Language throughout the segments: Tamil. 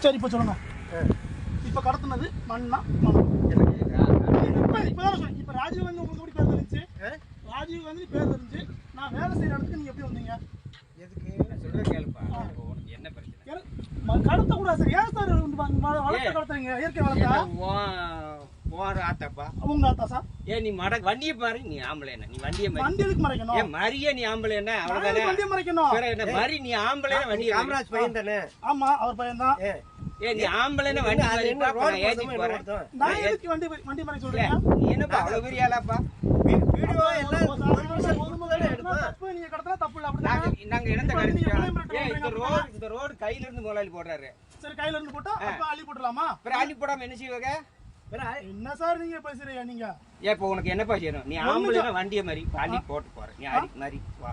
சரி இப்போ சொல்லுங்க. இப்போ கடத்துனது மண்ணா மணல்? இப்பதான் சொன்னேன். இப்போ ராஜீவ் காந்தி உங்களுக்கு எப்படி பேர் தெரிஞ்சு? ராஜீவ் காந்தி பேர் தெரிஞ்சு நான் வேலை செய்யற இடத்துக்கு நீங்க எப்படி வந்தீங்க? என்ன பிரச்சனை? கடத்த கூட சார். ஏன் சார் வளர்த்த கடத்துறீங்க? இயற்கை வளர்த்தா ஆத்தாப்பா உங்க ஆத்தா சார்? ஏன் நீ வண்டியை பாரு. நீ ஆம்பளை என்ன? நீ வண்டியை வண்டி எதுக்கு மறைக்கணும்? ஏன் மரியா நீ ஆம்பளை என்ன? அவ்வளவுதானே. வண்டியை மறைக்கணும். என்ன மரி நீ ஆம்பளை வண்டி காமராஜ் பையன் தானே? ஆமா அவர் பையன் தான். ஏன் நீ ஆம்பளை வண்டி ஏத்தி போறேன். நான் எதுக்கு வண்டி மறைக்க சொல்றீங்க? நீ என்னப்பா அவ்வளவு பெரிய ஆளாப்பா? வீடியோ எல்லாம் தப்பு. நீங்க கடத்தினா தப்பு இல்ல. அப்படிதான் நாங்க இடத்த கழிச்சோம். இந்த ரோடு கையில இருந்து முதலாளி போடுறாரு. சரி கையில இருந்து போட்டா அப்ப அள்ளி போடலாமா? அப்புறம் அள்ளி போடாம என்ன செய்வாங்க? என்ன சார் நீங்க பேசுறீங்க? நீங்க இப்ப உனக்கு என்னப்பா செய்யணும்? நீ ஆம்பளை வண்டியை மாதிரி அள்ளி போட்டு போற. நீ அடி மாதிரி வா.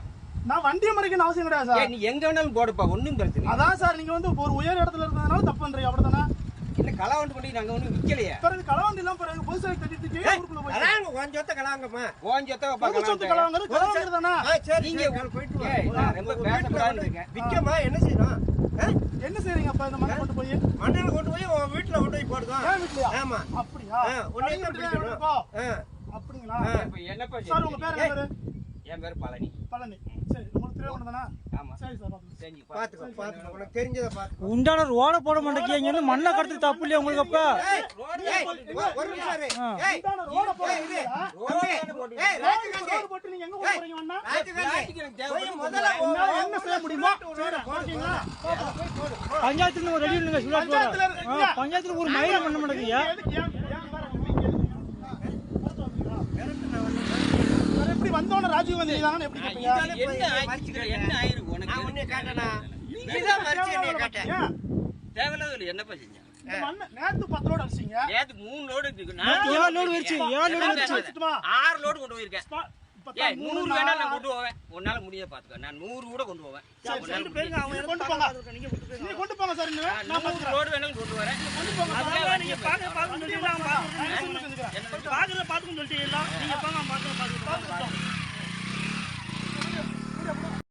நான் வண்டியை மறைக்கணும் அவசியம் கிடையாது சார். நீ எங்க வேணாலும் போடுப்பா, ஒண்ணும் பிரச்சனை. அதான் சார் நீங்க வந்து ஒரு உயர் இடத்துல இருந்ததுனால தப்பு பண்றீங்க. அப்படிதானே? இல்ல களவண்டு பண்ணி நாங்க ஒண்ணும் விக்கலையே. பிறகு களவண்டி எல்லாம் பிறகு பொதுசாக தட்டிட்டு ஊருக்குள்ள போய் கொஞ்சத்தை கலாங்கம்மா. ஓஞ்சத்தை களவாங்கிறது தானே? நீங்க போயிட்டு ரொம்ப பேசக்கூடாதுன்னு இருக்கேன். விக்கமா என்ன செய்யணும்? என்ன செய்றீங்க அப்ப? இந்த மண்ணை கொண்டு போய் மண்ணில் கொண்டு போய் உன் வீட்டுல கொண்டு போய் போடுதான். ஏன் வீட்லயா? ஆமா. அப்படியா? உன்னை தான் பிடிக்கணும். அப்படிங்களா? என்னப்பா சார் உங்க பேர் என்ன பேரு? என் பேரு பழனி. பழனி. சரி உங்களுக்கு திருவண்ணம் தானே? ஆமா. சரி சார் செஞ்சு பாத்துக்கோ உனக்கு தெரிஞ்சதை பாத்துக்கோ. உண்டான ரோட போட மாட்டேங்க. இங்க இருந்து மண்ணை கடத்து தப்பு இல்லையா உங்களுக்கு? அப்ப ஒரு நிமிஷம் இரு. ஏய் ரோட போடுறீங்க. ரோடு போட்டு நீங்க எங்க போறீங்க அண்ணா? முதல்ல என்ன செய்ய முடியுமோ சரி ஓகேங்களா? பஞ்சாயத்துல ஒரு ரெடி இல்லைங்க. பஞ்சாயத்துல ஒரு மயில பண்ண மாட்டேங்க. எப்படி வந்தோன்னு ராஜீவ் காந்தி தானே எப்படி கேட்பீங்க? என்ன ஆயிரும் உனக்கு? நான் உன்னை காட்டனா? நீதான் மரிச்சு என்னைய காட்ட. தேவையில்லாத என்னப்பா செஞ்ச? நேத்து 10 லோடு அடிச்சீங்க. நேத்து 3 லோடு இருக்கு. 7 லோடு வச்சு 6 லோடு கொண்டு போயிருக்கேன். 100 வேணா நான் கொண்டு போவேன். உன்னால முடிய பாத்துக்க. நான் 100 கூட கொண்டு போவேன். கொண்டு போங்க. நீங்க கொண்டு போங்க சார். நான் 100 லோடு வேணாலும் கொண்டு வரேன். கொண்டு போங்க. அதெல்லாம் நீங்க பாக்க சொல்லிட்டீங்களா? பாக்குறத பாத்துக்கும் சொல்லிட்டீங்களா? நீங்க போங்க பாக்க